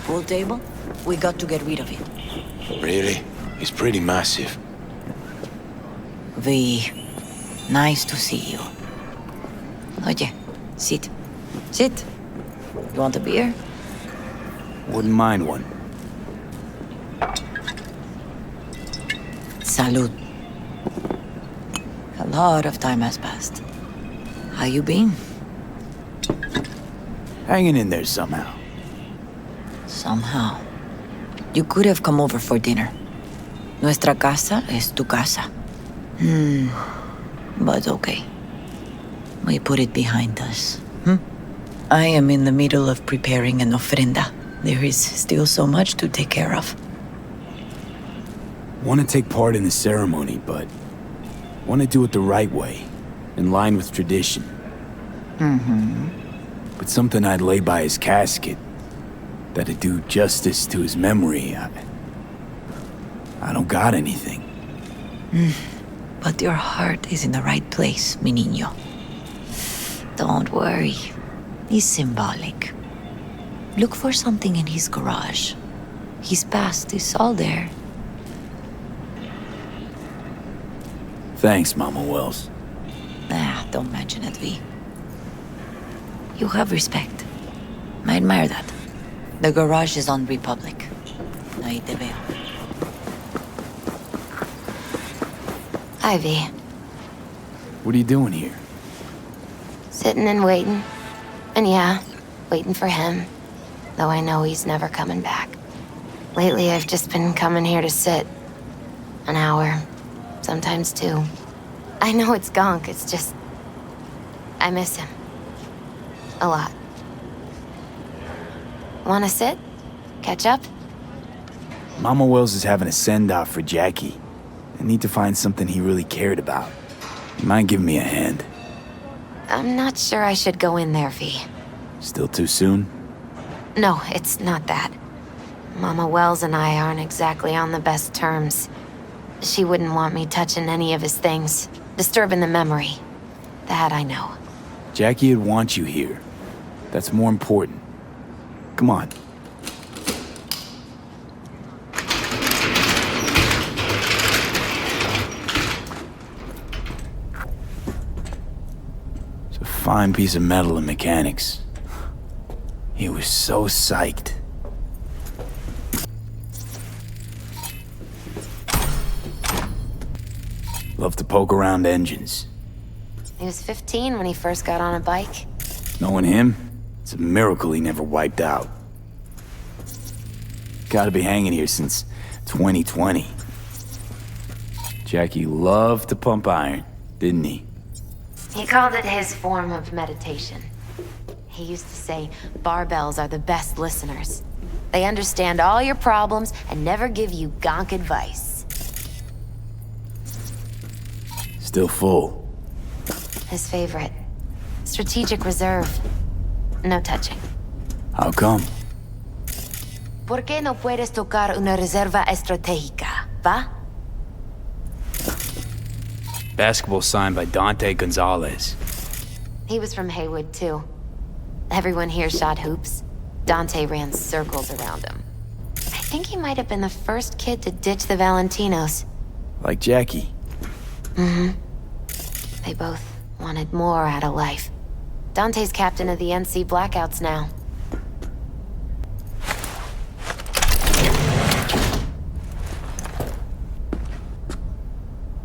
Pool table? We got to get rid of it. Really? It's pretty massive. V, nice to see you. Oye, sit. Sit. You want a beer? Wouldn't mind one. Salud. A lot of time has passed. How you been? Hanging in there somehow. Somehow. You could have come over for dinner. Nuestra casa es tu casa. But okay. We put it behind us. I am in the middle of preparing an ofrenda. There is still so much to take care of. Want to take part in the ceremony, but want to do it the right way, in line with tradition. But something I'd lay by his casket, that'd do justice to his memory. I don't got anything. But your heart is in the right place, mi niño. Don't worry. It's symbolic. Look for something in his garage. His past is all there. Thanks, Mama Wells. Don't mention it, V. You have respect. I admire that. The garage is on Republic. Ahí te veo. Hi, V. What are you doing here? Sitting and waiting. And yeah, waiting for him. Though I know he's never coming back. Lately, I've just been coming here to sit. An hour. Sometimes two. I know it's gonk, it's just... I miss him. A lot. Wanna sit? Catch up? Mama Wells is having a send-off for Jackie. I need to find something he really cared about. You mind giving me a hand? I'm not sure I should go in there, V. Still too soon? No, it's not that. Mama Wells and I aren't exactly on the best terms. She wouldn't want me touching any of his things, disturbing the memory. That I know. Jackie would want you here. That's more important. Come on. It's a fine piece of metal and mechanics. He was so psyched. Love to poke around engines. He was 15 when he first got on a bike. Knowing him, it's a miracle he never wiped out. Gotta be hanging here since 2020. Jackie loved to pump iron, didn't he? He called it his form of meditation. He used to say barbells are the best listeners. They understand all your problems and never give you gonk advice. Still full. His favorite. Strategic reserve. No touching. How come? ¿Por qué no puedes tocar una reserva estratégica, va? Basketball signed by Dante Gonzalez. He was from Haywood, too. Everyone here shot hoops. Dante ran circles around him. I think he might have been the first kid to ditch the Valentinos. Like Jackie. They both wanted more out of life. Dante's captain of the NC Blackouts now.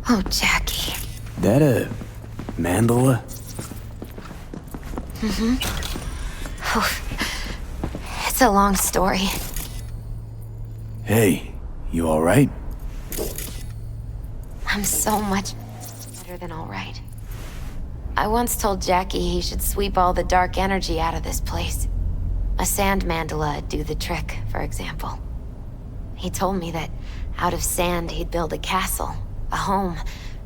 Oh, Jackie. That a mandala? It's a long story. Hey, you alright? I'm so much better than all right. I once told Jackie he should sweep all the dark energy out of this place. A sand mandala'd do the trick, for example. He told me that out of sand he'd build a castle, a home,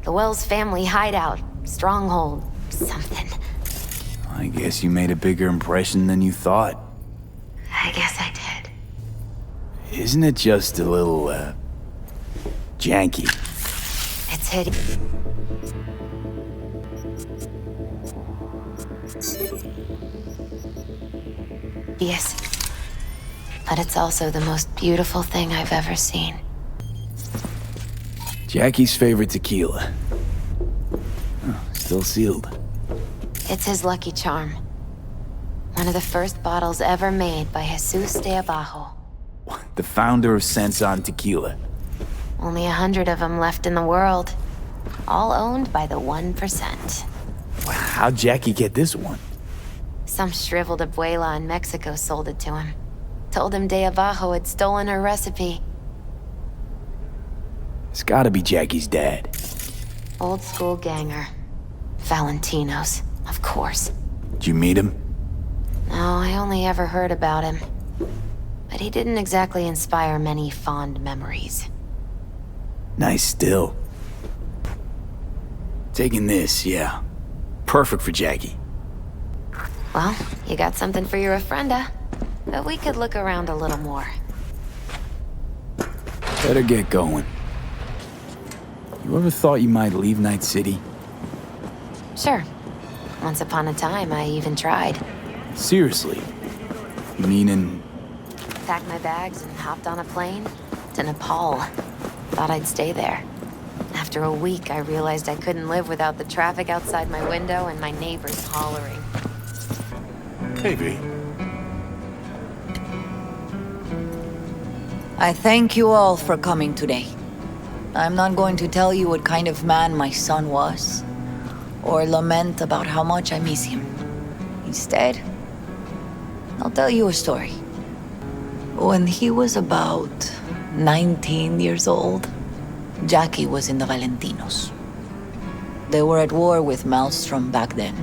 the Wells family hideout, stronghold, something. I guess you made a bigger impression than you thought. I guess I did. Isn't it just a little, janky? It's hideous. Yes. but it's also the most beautiful thing I've ever seen. Jackie's favorite tequila. Oh, still sealed. It's his lucky charm. One of the first bottles ever made by Jesus de Abajo. The founder of Sense Tequila. Only 100 of them left in the world. All owned by the 1%. Wow, how'd Jackie get this one? Some shriveled abuela in Mexico sold it to him. Told him de Abajo had stolen her recipe. It's gotta be Jackie's dad. Old school ganger. Valentino's, of course. Did you meet him? No, I only ever heard about him. But he didn't exactly inspire many fond memories. Nice still. Taking this, yeah. Perfect for Jackie. Well, you got something for your ofrenda. But we could look around a little more. Better get going. You ever thought you might leave Night City? Sure. Once upon a time, I even tried. Seriously? Meaning... Packed my bags and hopped on a plane to Nepal. Thought I'd stay there. After a week, I realized I couldn't live without the traffic outside my window and my neighbors hollering. Hey, V. I thank you all for coming today. I'm not going to tell you what kind of man my son was, or lament about how much I miss him. Instead, I'll tell you a story. When he was about 19 years old, Jackie was in the Valentinos. They were at war with Maelstrom back then.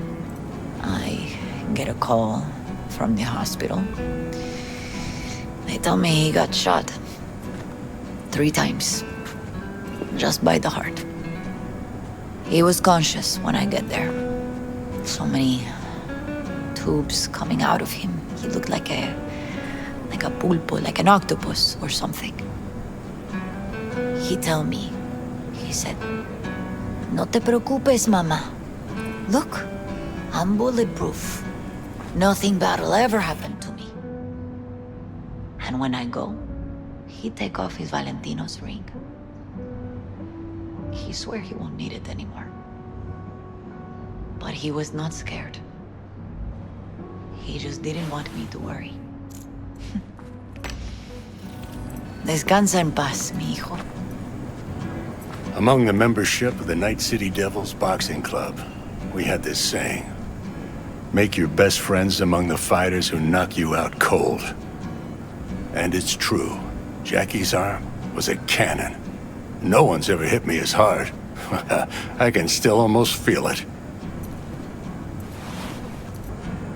I get a call from the hospital. They tell me he got shot 3 times, just by the heart. He was conscious when I get there. So many tubes coming out of him. He looked like a pulpo, like an octopus or something. He told me, he said, "No te preocupes, mama. Look, I'm bulletproof. Nothing bad will ever happen to me." And when I go, he take off his Valentino's ring. He swear he won't need it anymore. But he was not scared. He just didn't want me to worry. Descansa en paz, mi hijo. Among the membership of the Night City Devils Boxing Club, we had this saying: make your best friends among the fighters who knock you out cold. And it's true. Jackie's arm was a cannon. No one's ever hit me as hard. I can still almost feel it.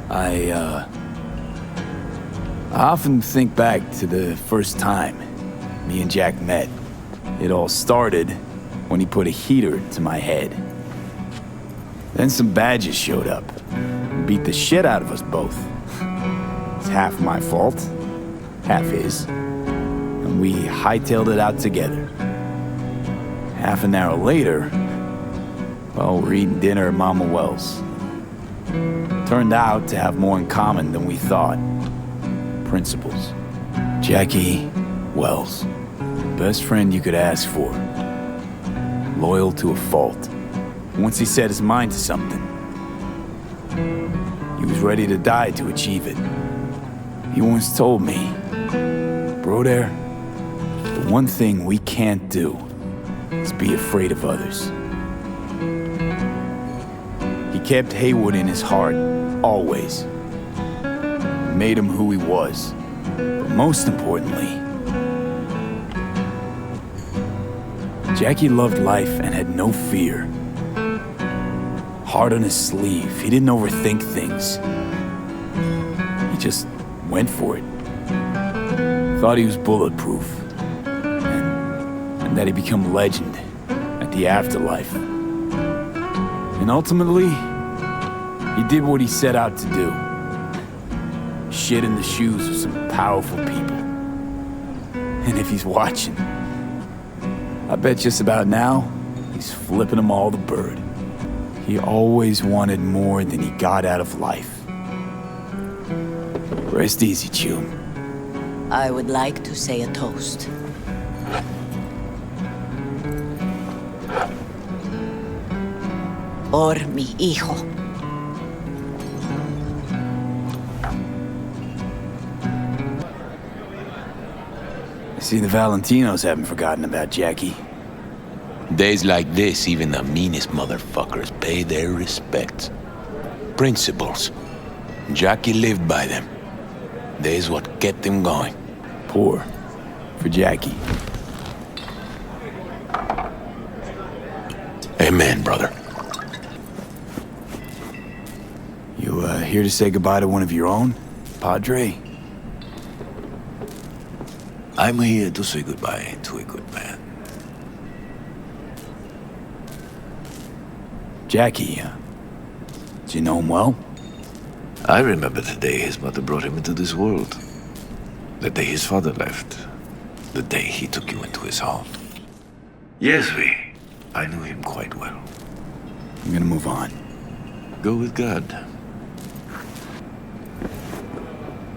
I often think back to the first time me and Jack met. It all started when he put a heater to my head. Then some badges showed up and beat the shit out of us both. It's half my fault, half his. And we hightailed it out together. Half an hour later, well, we're eating dinner at Mama Wells. Turned out to have more in common than we thought. Principles. Jackie Wells. Best friend you could ask for. Loyal to a fault. Once he set his mind to something, he was ready to die to achieve it. He once told me, "Brother, the one thing we can't do is be afraid of others." He kept Haywood in his heart, always. Made him who he was. But most importantly, Jackie loved life and had no fear. Heart on his sleeve, he didn't overthink things. He just went for it. Thought he was bulletproof. And that he'd become a legend at the afterlife. And ultimately, he did what he set out to do. Shit in the shoes of some powerful people. And if he's watching, I bet just about now, he's flipping them all the bird. He always wanted more than he got out of life. Rest easy, Chum. I would like to say a toast. Por mi hijo. I see the Valentinos haven't forgotten about Jackie. Days like this, even the meanest motherfuckers pay their respects. Principles. Jackie lived by them. They's what kept him going. Poor. For Jackie. Amen, brother. You, here to say goodbye to one of your own? Padre? I'm here to say goodbye to a good man. Jackie, do you know him well? I remember the day his mother brought him into this world. The day his father left. The day he took you into his heart. Yes, I knew him quite well. I'm gonna move on. Go with God.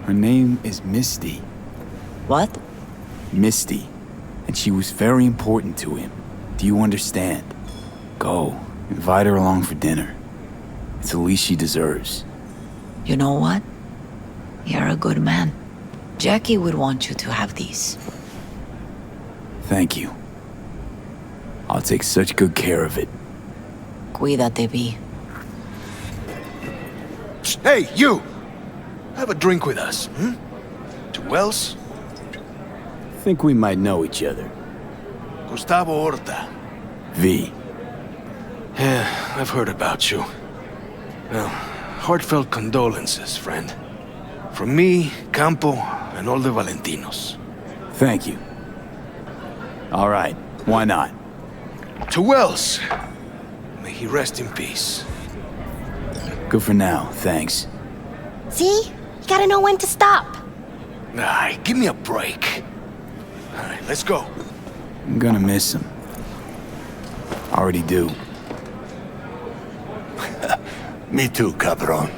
Her name is Misty. What? Misty. And she was very important to him. Do you understand? Go. Invite her along for dinner. It's the least she deserves. You know what? You're a good man. Jackie would want you to have these. Thank you. I'll take such good care of it. Cuídate, Vi. Hey, you! Have a drink with us, hmm? To Wells? Think we might know each other. Gustavo Horta. V. Yeah, I've heard about you. Well, heartfelt condolences, friend. From me, Campo, and all the Valentinos. Thank you. All right, why not? To Wells! May he rest in peace. Good for now, thanks. See? You gotta know when to stop. Nah, give me a break. All right, let's go. I'm gonna miss him. Already do. Me too, Cabron.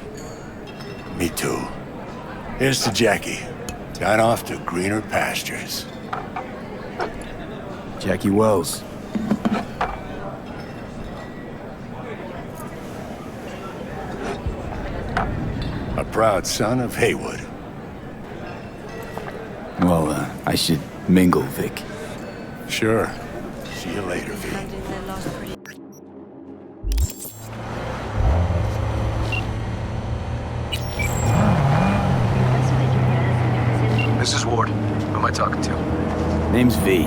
Me too. Here's to Jackie. Gone off to greener pastures. Jackie Wells. A proud son of Haywood. Well, I should mingle, Vic. Sure. See you later, V. This is Ward. Who am I talking to? Name's V.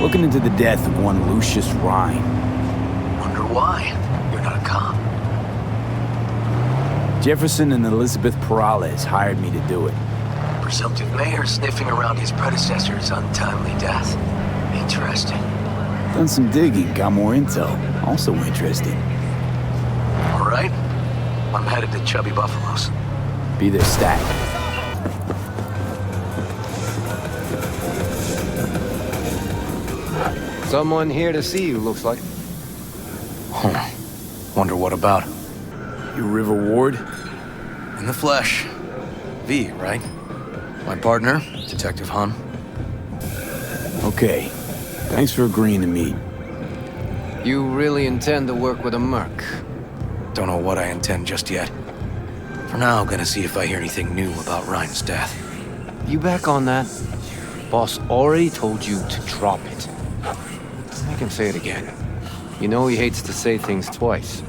Looking into the death of one Lucius Rhine. Wonder why? You're not a cop. Jefferson and Elizabeth Perales hired me to do it. Presumptive mayor sniffing around his predecessor's untimely death. Interesting. Done some digging, got more intel. Also interesting. All right. I'm headed to Chubby Buffaloes. Be there stat. Someone here to see you, looks like. Wonder what about? You River Ward? In the flesh. V, right? My partner, Detective Hun. Okay. Thanks for agreeing to meet. You really intend to work with a merc? Don't know what I intend just yet. For now, I'm gonna see if I hear anything new about Ryan's death. You back on that? Boss already told you to drop it. Make him say it again. You know he hates to say things twice.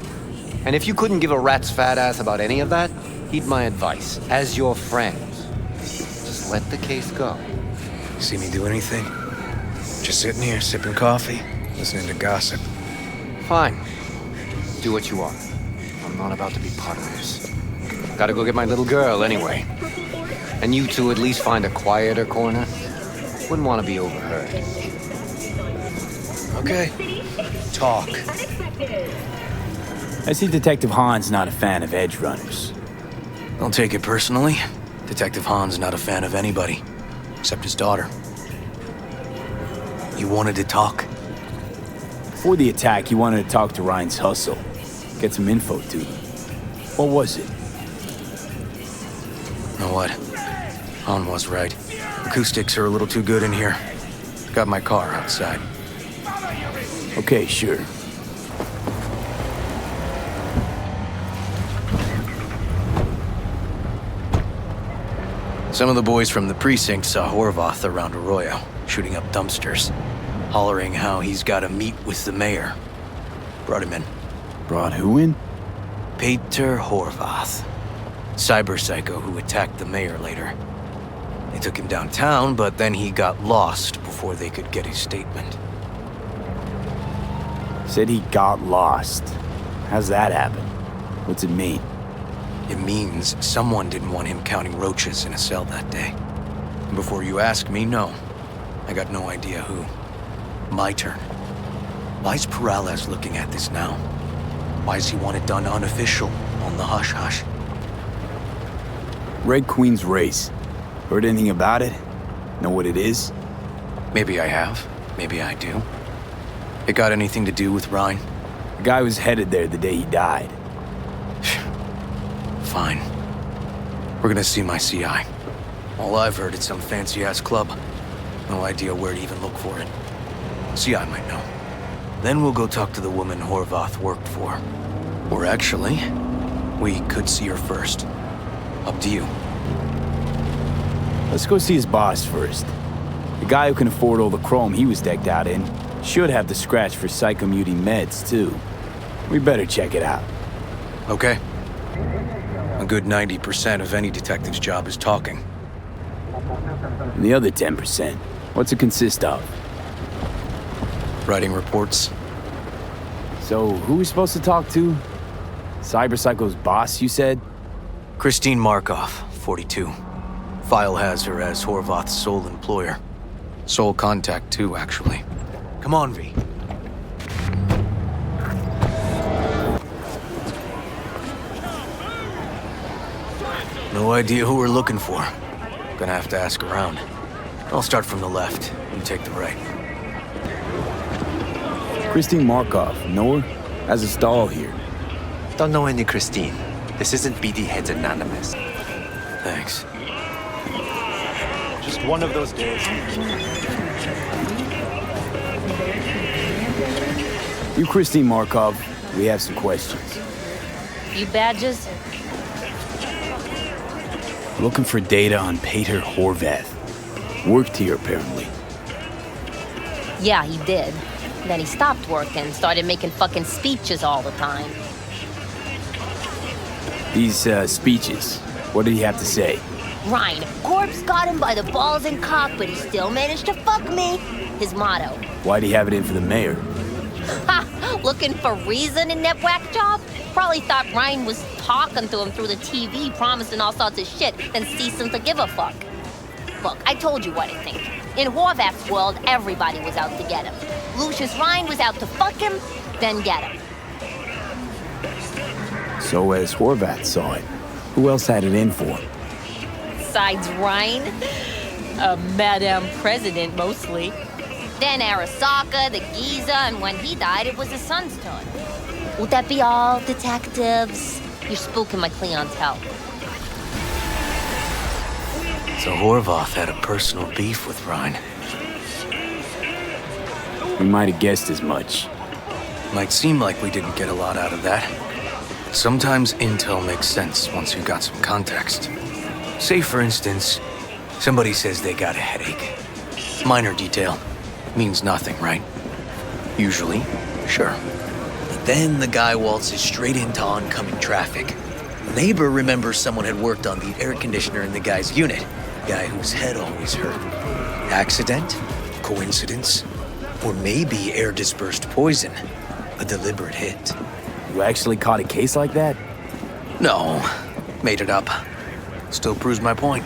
And if you couldn't give a rat's fat ass about any of that, heed my advice. As your friend, just let the case go. See me do anything? Just sitting here, sipping coffee, listening to gossip. Fine. Do what you want. I'm not about to be part of this. Gotta go get my little girl anyway. And you two at least find a quieter corner. Wouldn't want to be overheard. Okay. Talk. I see Detective Hahn's not a fan of edge runners. Don't take it personally. Detective Han's not a fan of anybody, except his daughter. You wanted to talk? Before the attack, he wanted to talk to Ryan's hustle. Get some info to them. What was it? Know what? Han was right. Acoustics are a little too good in here. Got my car outside. Okay, sure. Some of the boys from the precinct saw Horvath around Arroyo, shooting up dumpsters, hollering how he's got to meet with the mayor. Brought him in. Brought who in? Peter Horvath. Cyber psycho who attacked the mayor later. They took him downtown, but then he got lost before they could get his statement. Said he got lost. How's that happen? What's it mean? It means someone didn't want him counting roaches in a cell that day. And before you ask me, no. I got no idea who. My turn. Why's Peralez looking at this now? Why's he want it done unofficial, on the hush-hush? Red Queen's race. Heard anything about it? Know what it is? Maybe I have. Maybe I do. It got anything to do with Rhine? The guy was headed there the day he died. Fine. We're gonna see my CI. All I've heard, it's some fancy-ass club. No idea where to even look for it. CI might know. Then we'll go talk to the woman Horvath worked for. Or actually, we could see her first. Up to you. Let's go see his boss first. The guy who can afford all the chrome he was decked out in should have the scratch for psychomuting meds, too. We better check it out. Okay. A good 90% of any detective's job is talking. And the other 10%, what's it consist of? Writing reports. So, who are we supposed to talk to? Cyber Psycho's boss, you said? Christine Markov, 42. File has her as Horvath's sole employer. Sole contact, too, actually. Come on, V. No idea who we're looking for. Gonna have to ask around. I'll start from the left. You take the right. Christine Markov, know her? Has a stall here. Don't know any Christine. This isn't BD Heads Anonymous. Thanks. Just one of those days. You, Christine Markov, we have some questions. You badges? Looking for data on Peter Horvath. Worked here, apparently. Yeah, he did. Then he stopped working, started making fucking speeches all the time. These, speeches, what did he have to say? Ryan, Corpse got him by the balls and cock, but he still managed to fuck me. His motto. Why'd he have it in for the mayor? Ha! Looking for reason in that whack job? Probably thought Ryan was talking to him through the TV, promising all sorts of shit, then ceasing to give a fuck. Look, I told you what I think. In Horvath's world, everybody was out to get him. Lucius Ryan was out to fuck him, then get him. So as Horvath saw it, who else had it in for him? Besides Ryan, a Madame President mostly. Then Arasaka, the Giza, and when he died, it was his son's turn. Would that be all, detectives? You're spooking my clientele. So Horvath had a personal beef with Ryan. We might have guessed as much. Might seem like we didn't get a lot out of that. Sometimes intel makes sense once you got some context. Say, for instance, somebody says they got a headache. Minor detail. Means nothing, right? Usually, sure. But then the guy waltzes straight into oncoming traffic. The neighbor remembers someone had worked on the air conditioner in the guy's unit. Guy whose head always hurt. Accident? Coincidence? Or maybe air-dispersed poison. A deliberate hit. You actually caught a case like that? No. Made it up. Still proves my point.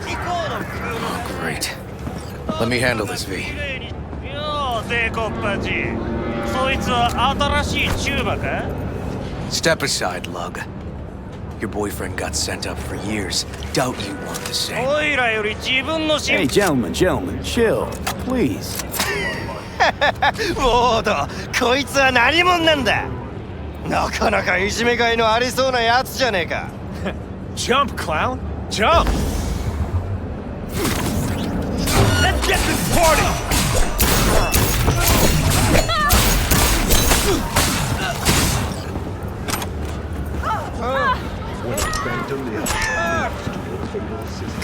Oh, great. Let me handle this, V. Step aside, Lug. Your boyfriend got sent up for years. Doubt you want the same. Hey, gentlemen, chill, please. ウォード、こいつは何者なんだ。なかなかいじめがいのありそうなやつじゃねえか。Jump, clown! Jump! get this party!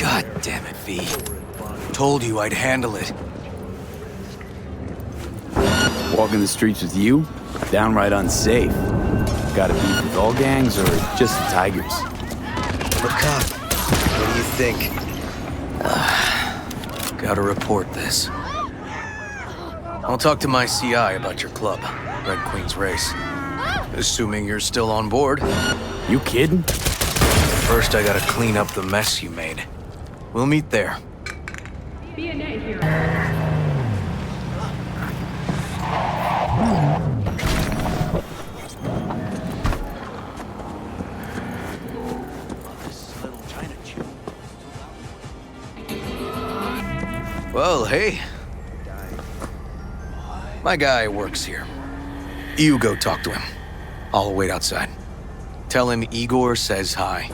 God damn it, V. Told you I'd handle it. Walking the streets with you? Downright unsafe. Got a beef with all gangs or just the Tigers? Look up. What do you think? Gotta report this. I'll talk to my CI about your club, Red Queen's Race. Assuming you're still on board. You kidding? First, I gotta clean up the mess you made. We'll meet there. Well, hey. My guy works here. You go talk to him. I'll wait outside. Tell him Igor says hi.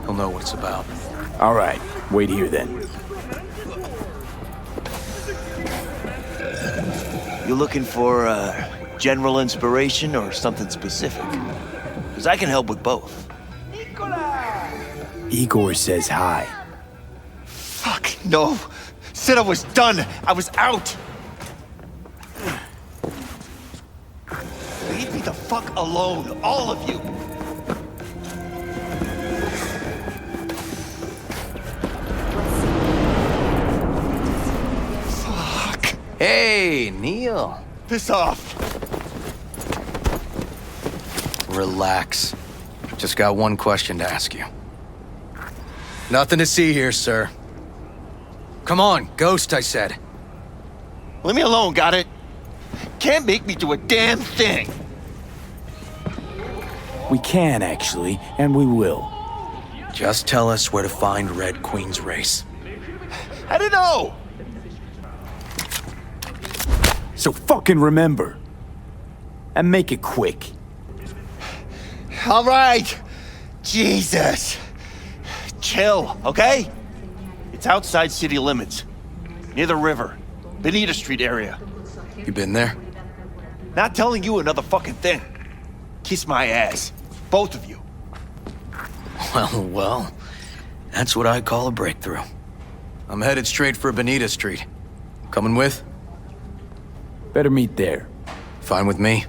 He'll know what it's about. All right, wait here then. You looking for general inspiration or something specific? Because I can help with both. Igor says hi. Fuck, no. Said I was done. I was out. Leave me the fuck alone, all of you. Fuck. Hey, Neil. Piss off. Relax. Just got one question to ask you. Nothing to see here, sir. Come on, ghost, I said. Leave me alone, got it? Can't make me do a damn thing. We can, actually, and we will. Just tell us where to find Red Queen's Race. I don't know. So fucking remember. And make it quick. All right. Jesus. Chill, okay? It's outside city limits. Near the river. Bonita Street area. You been there? Not telling you another fucking thing. Kiss my ass. Both of you. Well, that's what I call a breakthrough. I'm headed straight for Bonita Street. Coming with? Better meet there. Fine with me.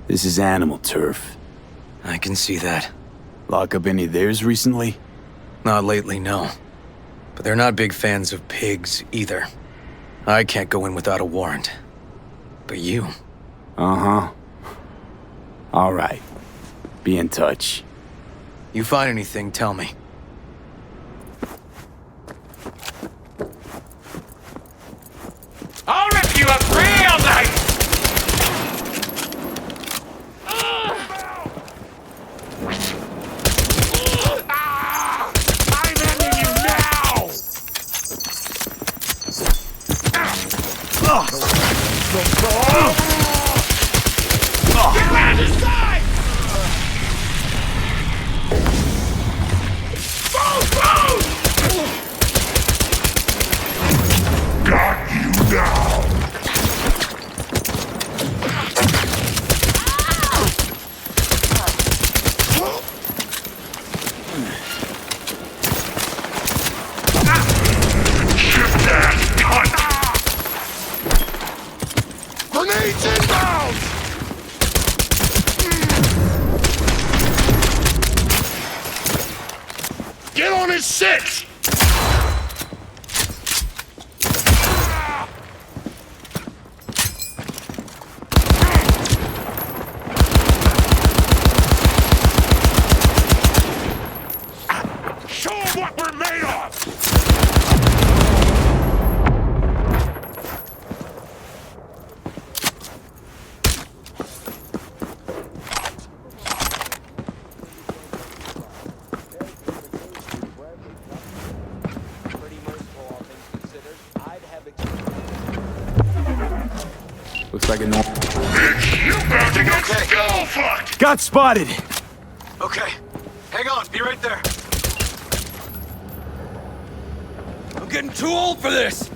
This is animal turf. I can see that. Lock up any of theirs recently? Not lately, no. But they're not big fans of pigs either. I can't go in without a warrant. But you? Uh-huh. All right. Be in touch. You find anything, tell me. I'll rip you up real nice! I'm ending you now! Get round his side! Got you now! Shift ass cunt! Grenades inbound! Get on his six! Show him what we're made of! Looks like a normal. You about to get skull fucked! Got spotted! Okay. Hang on, be right there. I'm getting too old for this!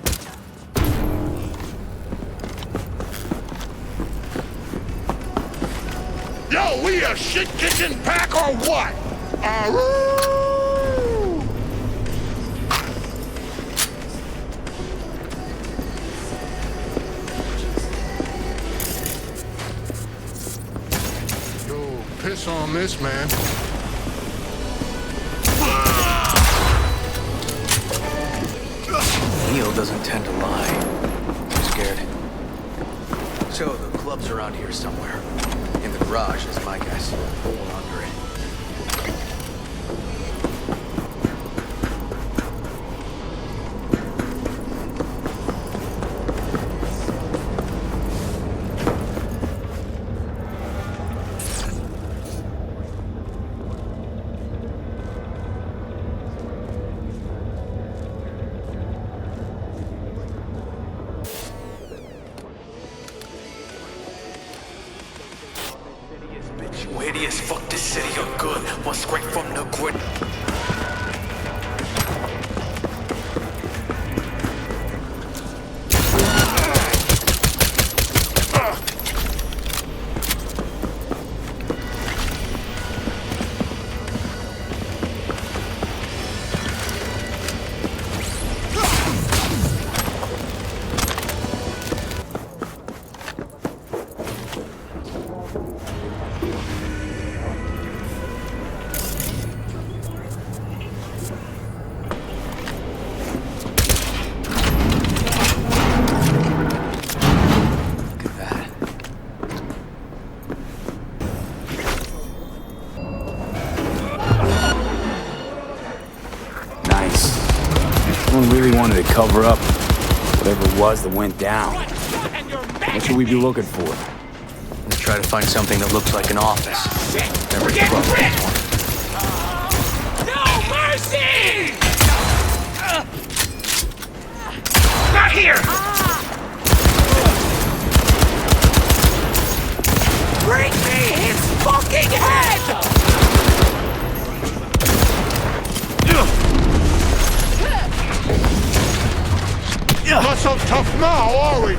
Yo, we a shit-kicking pack or what? Yo, piss on this, man. Neil doesn't tend to lie. I'm scared. So, the club's around here somewhere. In the garage is my guess. Or under it. Where as fuck this city are good. One scrape from the grid. Really wanted to cover up whatever it was that went down. What should we be looking for? Let's try to find something that looks like an office. Every club has one. No mercy! Not here! Bring me his fucking head! Not so tough now, are we?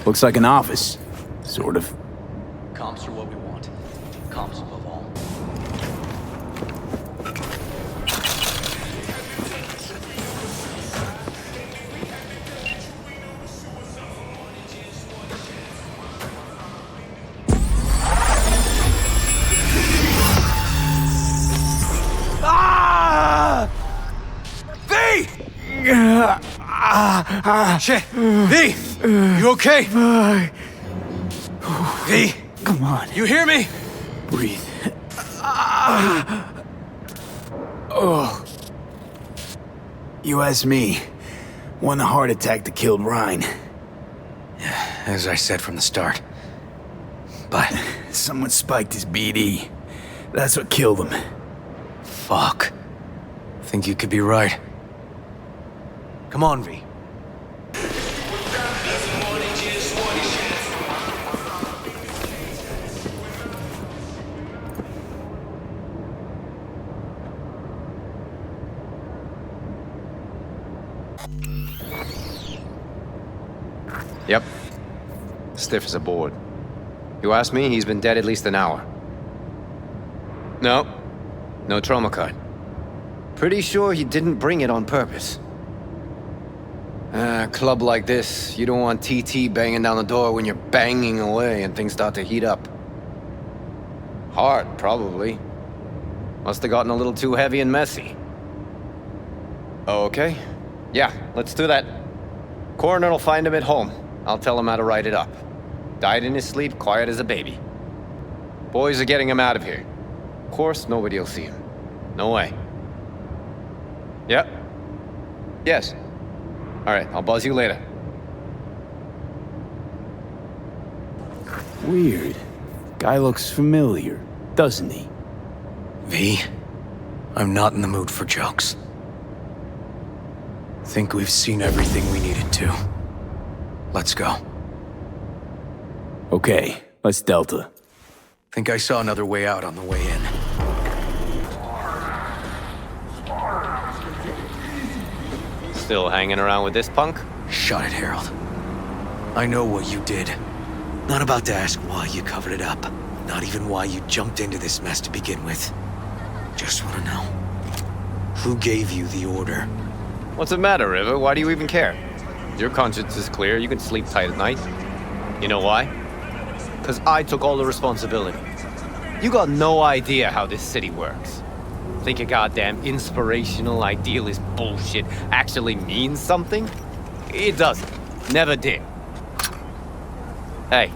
Looks like an office. Sort of. Comps are what we want. Comps above all. Shit! V! You okay? V! Come on. You hear me? Breathe. Oh. You asked me. Won the heart attack that killed Ryan. As I said from the start. But... someone spiked his BD. That's what killed him. Fuck. I think you could be right. Come on, V. Yep. Stiff as a board. You ask me, he's been dead at least an hour. No. No trauma card. Pretty sure he didn't bring it on purpose. A club like this, you don't want TT banging down the door when you're banging away and things start to heat up. Hard, probably. Must have gotten a little too heavy and messy. Okay. Yeah, let's do that. Coroner will find him at home. I'll tell him how to write it up. Died in his sleep, quiet as a baby. Boys are getting him out of here. Of course, nobody will see him. No way. Yep. Yes. All right, I'll buzz you later. Weird. Guy looks familiar, doesn't he? V, I'm not in the mood for jokes. Think we've seen everything we needed to. Let's go. Okay, let's Delta. Think I saw another way out on the way in. Still hanging around with this punk? Shut it, Harold. I know what you did. Not about to ask why you covered it up. Not even why you jumped into this mess to begin with. Just want to know. Who gave you the order? What's the matter, River? Why do you even care? Your conscience is clear. You can sleep tight at night. You know why? Because I took all the responsibility. You got no idea how this city works. Think a goddamn inspirational, idealist bullshit actually means something? It doesn't. Never did. Hey,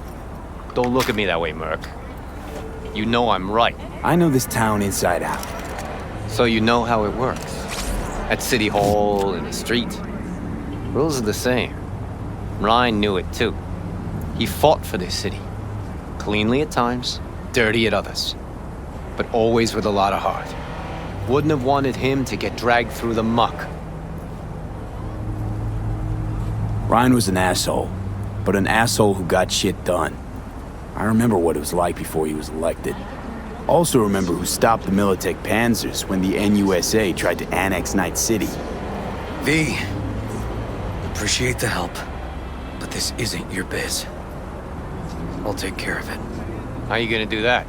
don't look at me that way, Merc. You know I'm right. I know this town inside out. So you know how it works. At City Hall, in the street. Rules are the same. Ryan knew it too. He fought for this city. Cleanly at times, dirty at others. But always with a lot of heart. Wouldn't have wanted him to get dragged through the muck. Ryan was an asshole, but an asshole who got shit done. I remember what it was like before he was elected. Also remember who stopped the Militech Panzers when the NUSA tried to annex Night City. V, appreciate the help, but this isn't your biz. I'll take care of it. How you gonna do that?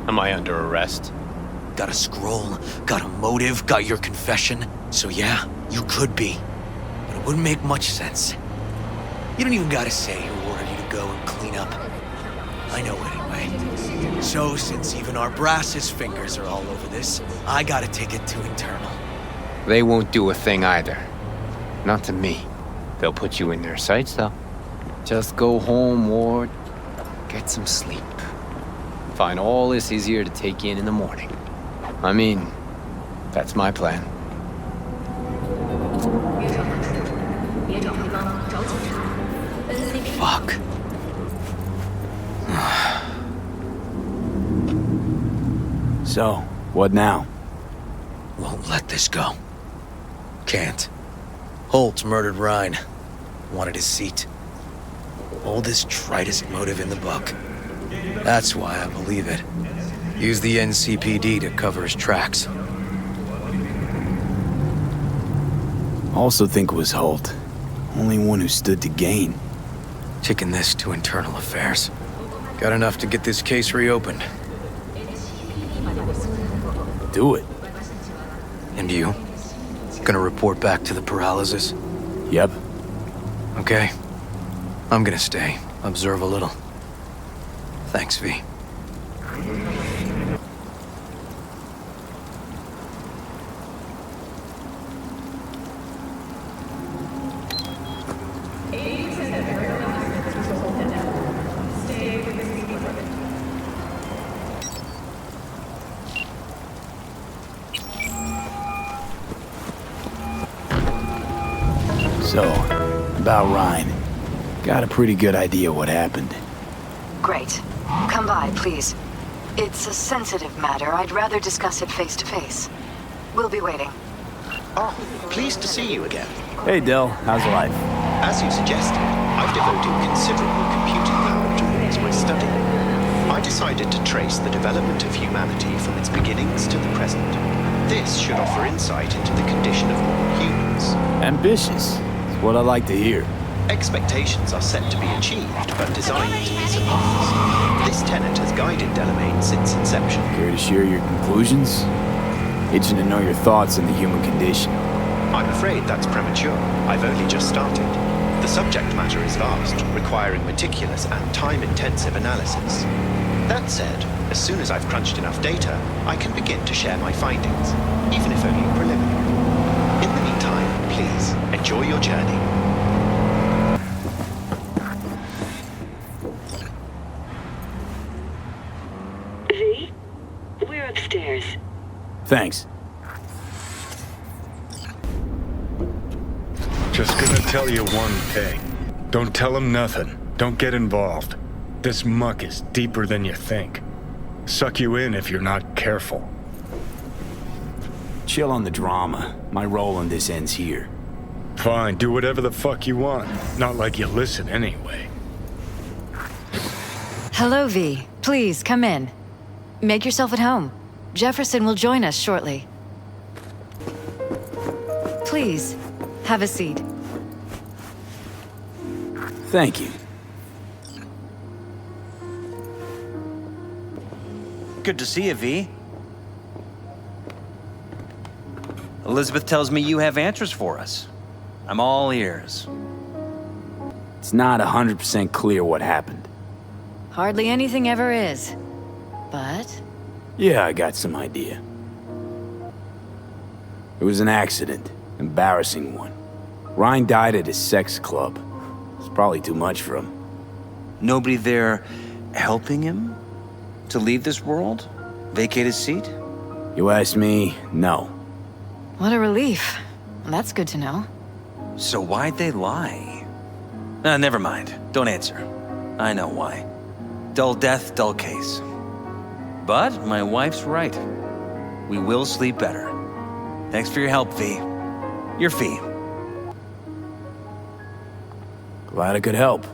Am I under arrest? Got a scroll, got a motive, got your confession. So yeah, you could be. But it wouldn't make much sense. You don't even gotta say who ordered you to go and clean up. I know anyway. So since even our brass's fingers are all over this, I gotta take it to internal. They won't do a thing either. Not to me. They'll put you in their sights, though. Just go home, Ward. Get some sleep. Find all this easier to take in the morning. I mean, that's my plan. Fuck. So, what now? Won't let this go. Can't. Holt murdered Ryan. Wanted his seat. Oldest, tritest motive in the book. That's why I believe it. Use the NCPD to cover his tracks. Also think it was Holt. Only one who stood to gain. Taking this to internal affairs. Got enough to get this case reopened. Do it. And you? Gonna report back to the paralysis? Yep. Okay. I'm gonna stay. Observe a little. Thanks, V. So, about Ryan. Got a pretty good idea what happened. Great. Come by, please. It's a sensitive matter. I'd rather discuss it face to face. We'll be waiting. Oh, pleased to see you again. Hey, Del. How's life? As you suggested, I've devoted considerable computing power towards my study. I decided to trace the development of humanity from its beginnings to the present. This should offer insight into the condition of modern humans. Ambitious. It's what I like to hear. Expectations are set to be achieved, but designed to be surpassed. This tenet has guided Delamain since inception. Care to share your conclusions? Itching to know your thoughts on the human condition. I'm afraid that's premature. I've only just started. The subject matter is vast, requiring meticulous and time-intensive analysis. That said, as soon as I've crunched enough data, I can begin to share my findings, even if only preliminary. In the meantime, please, enjoy your journey. V? We're upstairs. Thanks. Just gonna tell you one thing. Don't tell him nothing. Don't get involved. This muck is deeper than you think. Suck you in if you're not careful. Chill on the drama. My role in this ends here. Fine, do whatever the fuck you want. Not like you listen anyway. Hello, V. Please, come in. Make yourself at home. Jefferson will join us shortly. Please, have a seat. Thank you. Good to see you, V. Elizabeth tells me you have answers for us. I'm all ears. It's not 100% clear what happened. Hardly anything ever is. But... Yeah, I got some idea. It was an accident. Embarrassing one. Ryan died at his sex club. It's probably too much for him. Nobody there helping him to leave this world? Vacate his seat? You ask me, no. what a relief. That's good to know. So why'd they lie? Never mind. Don't answer. I know why. Dull death, dull case. But my wife's right. We will sleep better. Thanks for your help, V. Your fee. Glad I could help.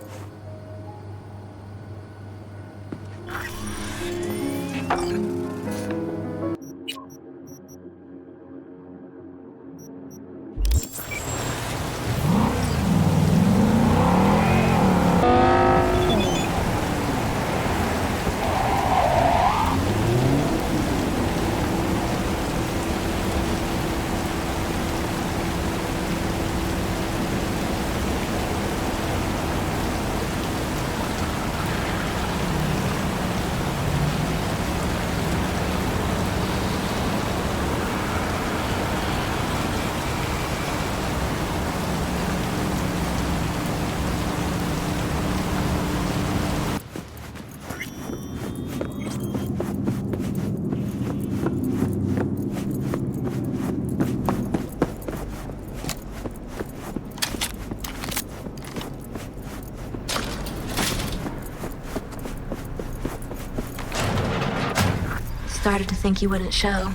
Started to think you wouldn't show.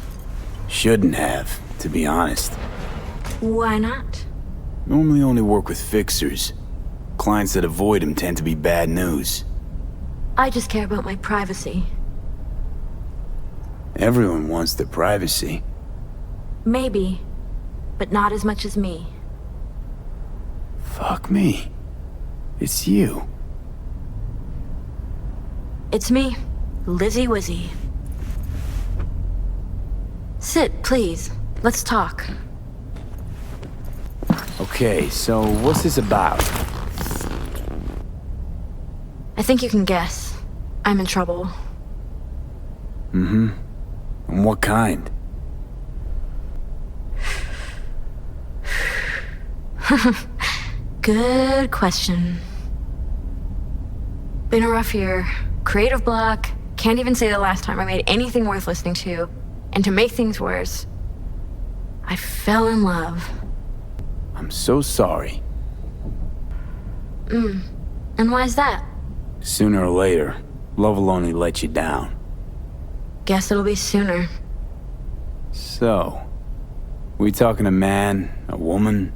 Shouldn't have, to be honest. Why not? Normally only work with fixers. Clients that avoid him tend to be bad news. I just care about my privacy. Everyone wants their privacy. Maybe, but not as much as me. Fuck me. It's you. It's me, Lizzie Wizzy. Sit, please. Let's talk. Okay, so what's this about? I think you can guess. I'm in trouble. Mm-hmm. And what kind? Good question. Been a rough year. Creative block. Can't even say the last time I made anything worth listening to. And to make things worse, I fell in love. I'm so sorry. And why's that? Sooner or later, love will only let you down. Guess it'll be sooner. So, we talking a man, a woman?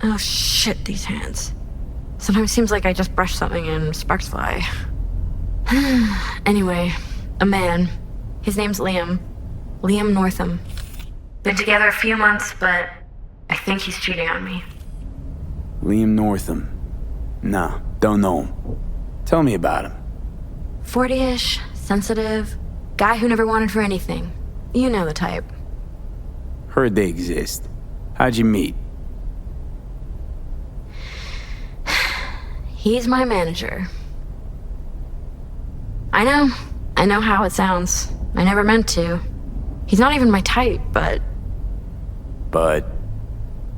Oh shit, these hands. Sometimes it seems like I just brush something and sparks fly. Anyway, a man. His name's Liam. Liam Northam. Been together a few months, but I think he's cheating on me. Liam Northam. Nah, don't know him. Tell me about him. 40-ish, sensitive, guy who never wanted for anything. You know the type. Heard they exist. How'd you meet? He's my manager. I know how it sounds. I never meant to. He's not even my type, but... But?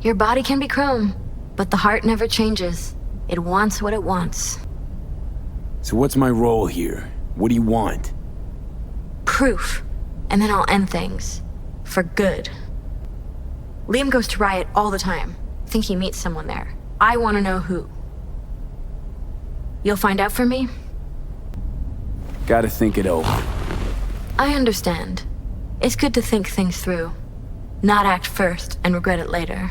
Your body can be chrome, but the heart never changes. It wants what it wants. So what's my role here? What do you want? Proof. And then I'll end things. For good. Liam goes to Riot all the time. Think he meets someone there. I want to know who. You'll find out for me? Gotta think it over. I understand. It's good to think things through. Not act first and regret it later.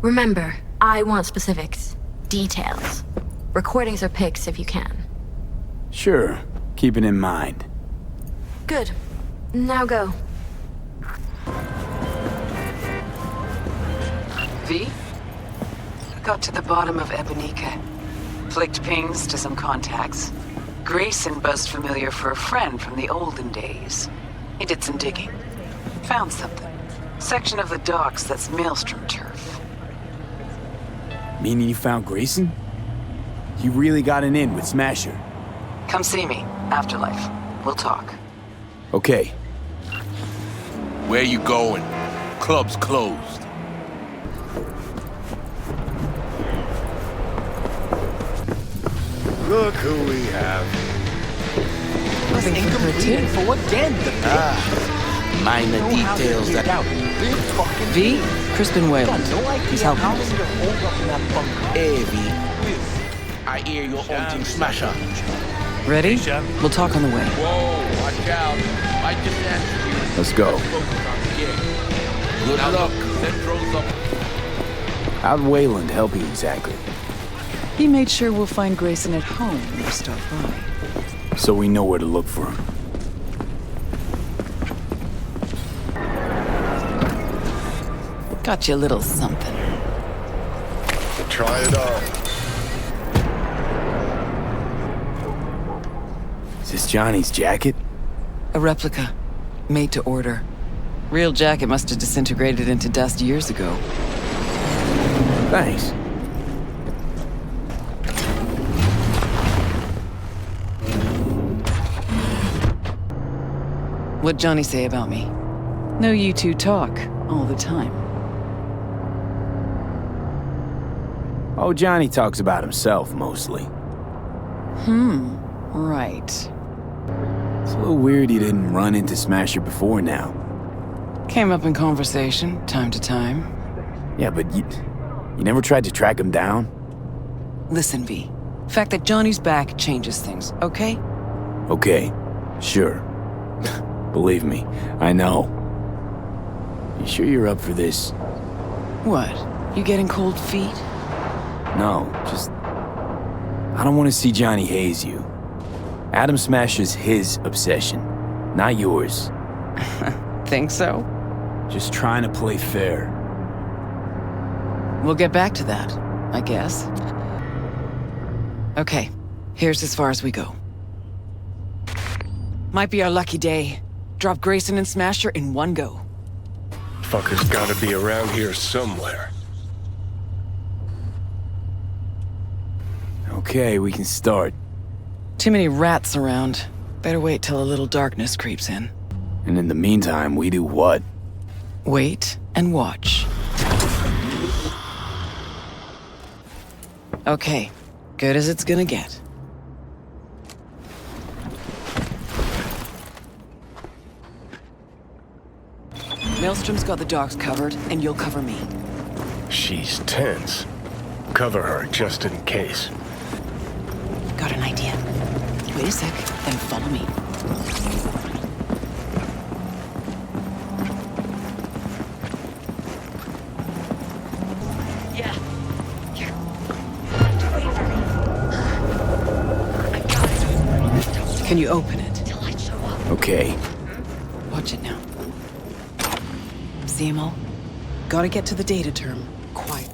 Remember, I want specifics. Details. Recordings or pics if you can. Sure. Keep it in mind. Good. Now go. V? Got to the bottom of Ebonica. Flicked pings to some contacts. Grayson buzzed familiar for a friend from the olden days. He did some digging. Found something. Section of the docks that's Maelstrom turf. Meaning you found Grayson? You really got an in with Smasher? Come see me. Afterlife. We'll talk. Okay. Where you going? Club's closed. Look who we have. Nothing incomplete for again, the Minor details that out. V, Crispin Wayland. He's helping us. Hey, V. I hear your own team smasher. Ready? We'll talk on the way. Whoa, watch out. I just answered you. Let's go. Good luck. Central's up. How'd Wayland help you exactly? He made sure we'll find Grayson at home when we stop by. So we know where to look for him. Got you a little something. Try it on. Is this Johnny's jacket? A replica. Made to order. Real jacket must have disintegrated into dust years ago. Thanks. What'd Johnny say about me? No, you two talk all the time. Oh, Johnny talks about himself, mostly. Right. It's a little weird he didn't run into Smasher before now. Came up in conversation, time to time. Yeah, but you never tried to track him down? Listen, V. The fact that Johnny's back changes things, okay? Okay, sure. Believe me, I know. You sure you're up for this? What? You getting cold feet? No, just... I don't want to see Johnny haze you. Adam Smasher's his obsession, not yours. Think so? Just trying to play fair. We'll get back to that, I guess. Okay, here's as far as we go. Might be our lucky day. Drop Grayson and Smasher in one go. Fucker's gotta be around here somewhere. Okay, we can start. Too many rats around. Better wait till a little darkness creeps in. And in the meantime, we do what? Wait and watch. Okay, good as it's gonna get. Maelstrom's got the docks covered, and you'll cover me. She's tense. Cover her just in case. Got an idea. Wait a sec, then follow me. Yeah. Can you open it? Okay. Watch it now. See 'em all? Gotta get to the data term. Quiet.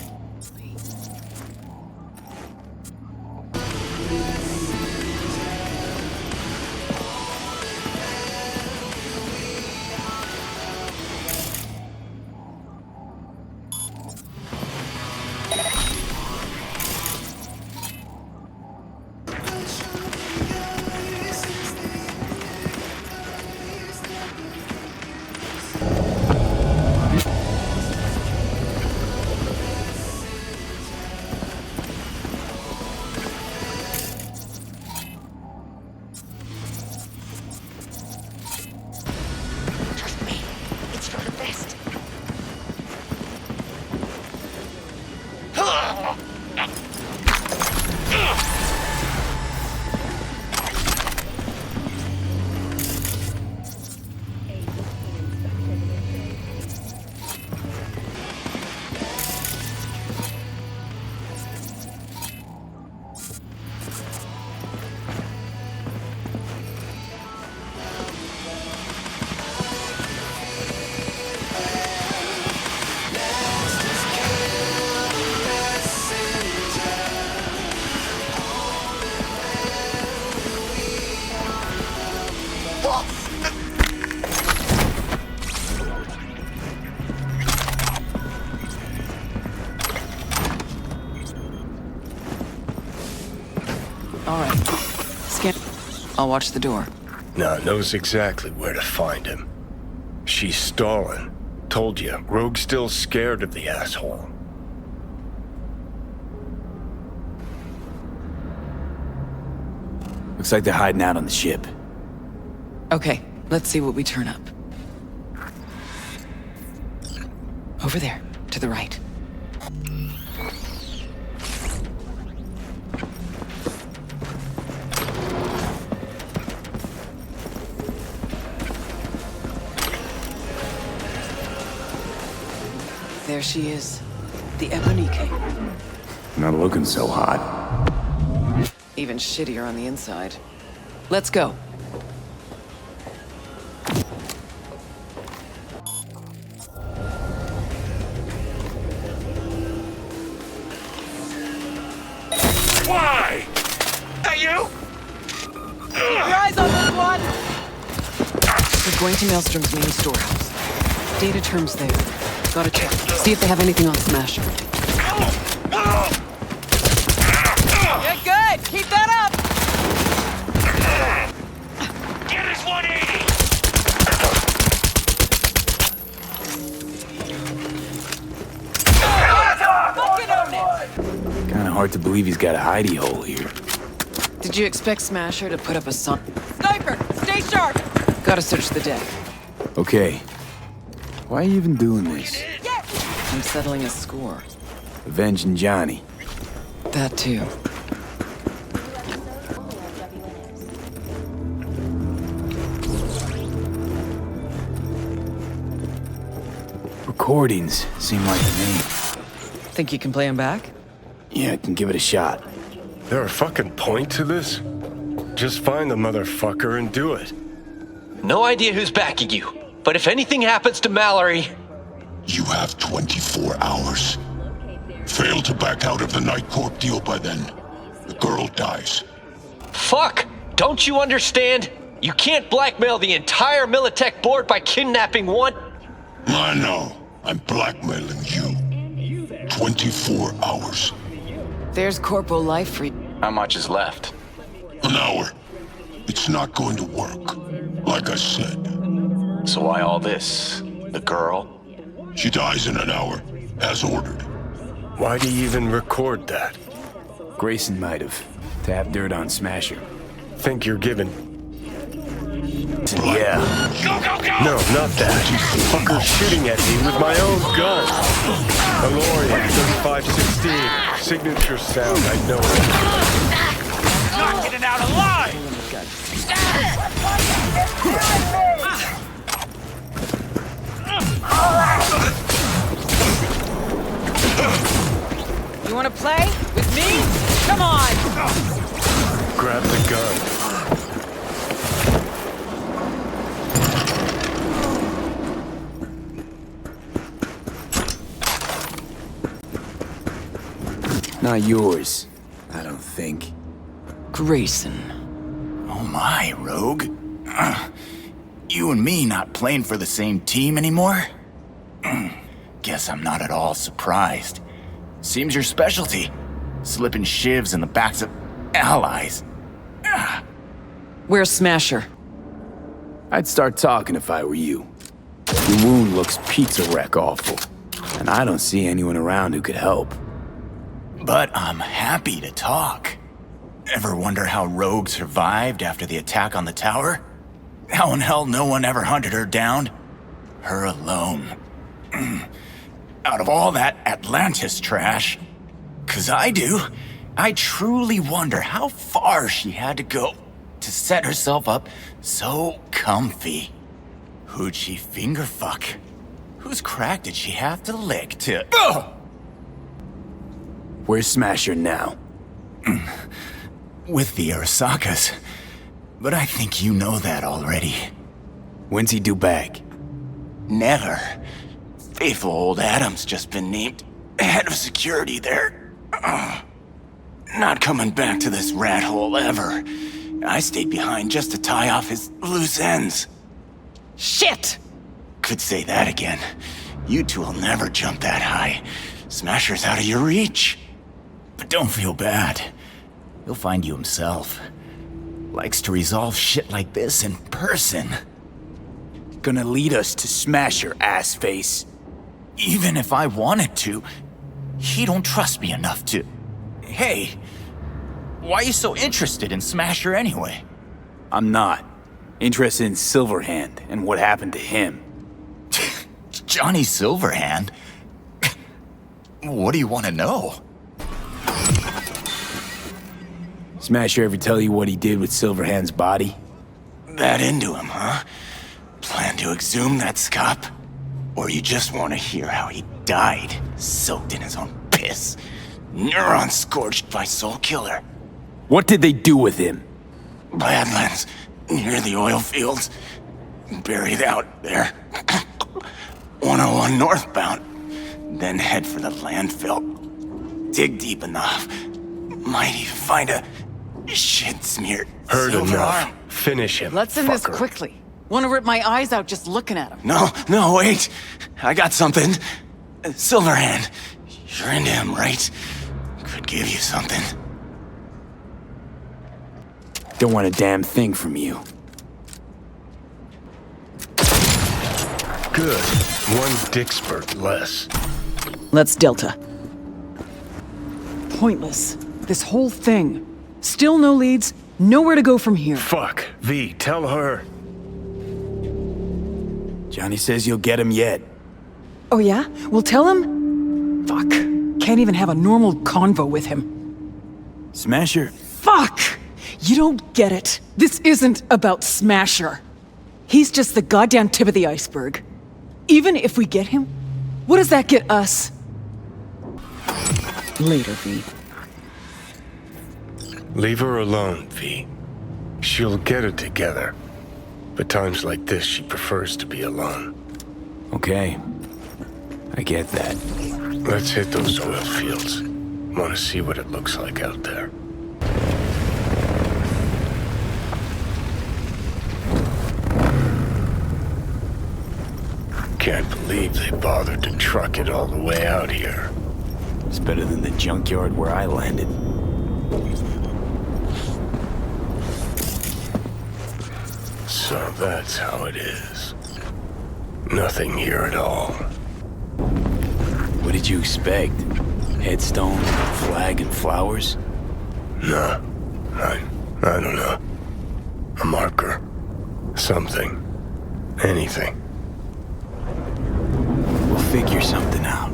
All right. Scan. I'll watch the door. Nah, knows exactly where to find him. She's stalling. Told you, Rogue's still scared of the asshole. Looks like they're hiding out on the ship. Okay, let's see what we turn up. Over there, to the right. There she is, the Ebonique. Not looking so hot. Even shittier on the inside. Let's go. Why? That you? Your eyes on this one! We're going to Maelstrom's main storehouse. Data terms there. Gotta check. See if they have anything on Smasher. You're good! Keep that up! Get his 180! Fucking own it! Kinda hard to believe he's got a hidey hole here. Did you expect Smasher to put up a sign? Sniper! Stay sharp! Gotta search the deck. Okay. Why are you even doing this? I'm settling a score. Avenging Johnny. That too. Recordings seem like the name. Think you can play him back? Yeah, I can give it a shot. There a fucking point to this? Just find the motherfucker and do it. No idea who's backing you, but if anything happens to Mallory... You have 24 hours. Fail to back out of the Night Corp deal by then. The girl dies. Fuck! Don't you understand? You can't blackmail the entire Militech board by kidnapping one... I know. I'm blackmailing you. 24 hours. There's Corporal Life for you. How much is left? An hour. It's not going to work. Like I said. So why all this? The girl? She dies in an hour, as ordered. Why'd he even record that? Grayson might have. To have dirt on Smasher. Think you're giving... Yeah. Go, go, go! No, not that. Fucker shooting at me with my own gun. DeLorean 3516. Signature sound, I know it. Not getting out alive! You wanna play? With me? Come on! Grab the gun. Not yours, I don't think. Grayson. Oh my, Rogue. You and me not playing for the same team anymore? Guess I'm not at all surprised. Seems your specialty. Slipping shivs in the backs of allies. Where's Smasher? I'd start talking if I were you. Your wound looks pizza wreck awful, and I don't see anyone around who could help. But I'm happy to talk. Ever wonder how Rogue survived after the attack on the tower? How in hell no one ever hunted her down? Her alone. Out of all that Atlantis trash, 'cause I do, I truly wonder how far she had to go to set herself up so comfy. Who'd she finger fuck? Whose crack did she have to lick to... Where's Smasher now? With the Arasakas. But I think you know that already. When's he due back? Never. Faithful old Adam's just been named head of security there. Not coming back to this rat hole ever. I stayed behind just to tie off his loose ends. Shit! Could say that again. You two will never jump that high. Smasher's out of your reach. But don't feel bad. He'll find you himself. Likes to resolve shit like this in person. Gonna lead us to Smasher, ass face. Even if I wanted to, he don't trust me enough to. Hey, why are you so interested in Smasher anyway? I'm not. Interested in Silverhand and what happened to him. Johnny Silverhand? What do you want to know? Smasher ever tell you what he did with Silverhand's body? That into him, huh? Plan to exhume that scop? Or you just want to hear how he died, soaked in his own piss? Neurons scorched by Soul Killer. What did they do with him? Badlands, near the oil fields. Buried out there. 101 northbound. Then head for the landfill. Dig deep enough. Might even find a shit-smeared Heard silver enough. arm. Finish him, Let's end this fucker. quickly. Want to rip my eyes out just looking at him. No, wait. I got something. Silverhand. You're into him, right? Could give you something. Don't want a damn thing from you. Good. One dick spurt less. Let's Delta. Pointless. This whole thing. Still no leads, nowhere to go from here. Fuck. V, tell her. Johnny says you'll get him yet. Oh yeah? We'll tell him? Fuck. Can't even have a normal convo with him. Smasher? Fuck! You don't get it. This isn't about Smasher. He's just the goddamn tip of the iceberg. Even if we get him, what does that get us? Later, V. Leave her alone, V. She'll get it together. But times like this, she prefers to be alone. Okay. I get that. Let's hit those oil fields. Want to see what it looks like out there. Can't believe they bothered to truck it all the way out here. It's better than the junkyard where I landed. So that's how it is. Nothing here at all. What did you expect? Headstone, flag, and flowers? No. I don't know. A marker. Something. Anything. We'll figure something out.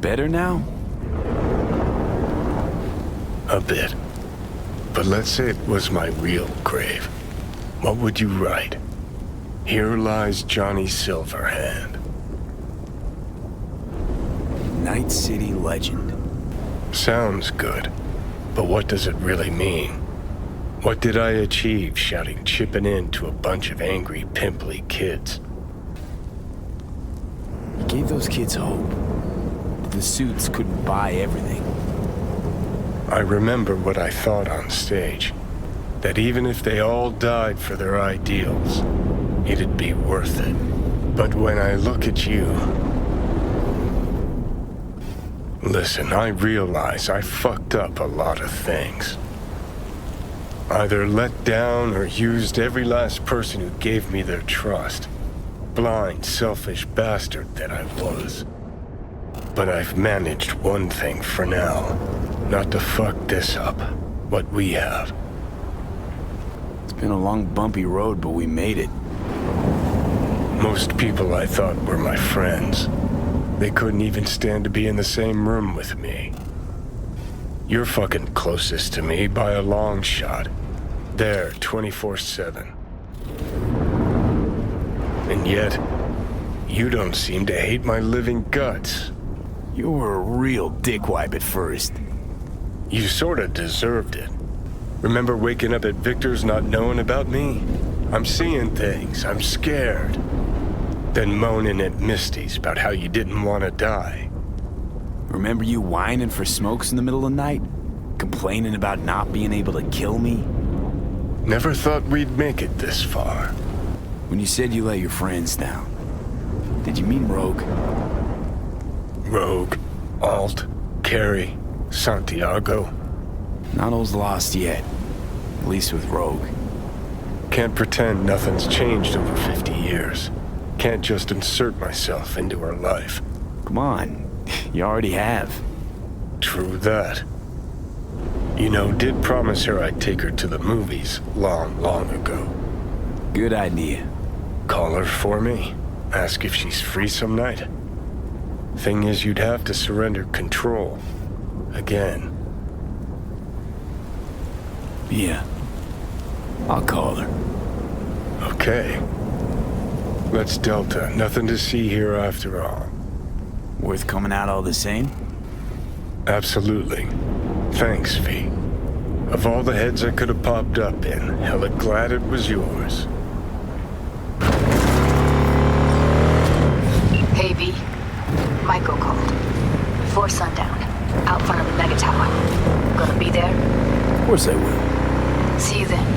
Better now? A bit. But let's say it was my real grave. What would you write? Here lies Johnny Silverhand. Night City legend. Sounds good. But what does it really mean? What did I achieve shouting chipping in to a bunch of angry, pimply kids? You gave those kids hope. The suits couldn't buy everything. I remember what I thought on stage. That even if they all died for their ideals, it'd be worth it. But when I look at you... Listen, I realize I fucked up a lot of things. Either let down or used every last person who gave me their trust. Blind, selfish bastard that I was. But I've managed one thing for now. Not to fuck this up. What we have. It's been a long, bumpy road, but we made it. Most people I thought were my friends. They couldn't even stand to be in the same room with me. You're fucking closest to me by a long shot. There, 24/7. And yet, you don't seem to hate my living guts. You were a real dickwipe at first. You sorta deserved it. Remember waking up at Victor's not knowing about me? I'm seeing things, I'm scared. Then moaning at Misty's about how you didn't want to die. Remember you whining for smokes in the middle of the night? Complaining about not being able to kill me? Never thought we'd make it this far. When you said you let your friends down, did you mean Rogue? Rogue, Alt, Carrie, Santiago. Not all's lost yet. At least with Rogue. Can't pretend nothing's changed over 50 years. Can't just insert myself into her life. Come on, you already have. True that. You know, did promise her I'd take her to the movies long, long ago. Good idea. Call her for me. Ask if she's free some night. Thing is, you'd have to surrender control. Again. Yeah. I'll call her. Okay. Let's Delta. Nothing to see here after all. Worth coming out all the same? Absolutely. Thanks, V. Of all the heads I could have popped up in, hella glad it was yours. Hey, V. Michael called. Before sundown. Out front of the mega tower. Gonna be there? Of course I will. See you then.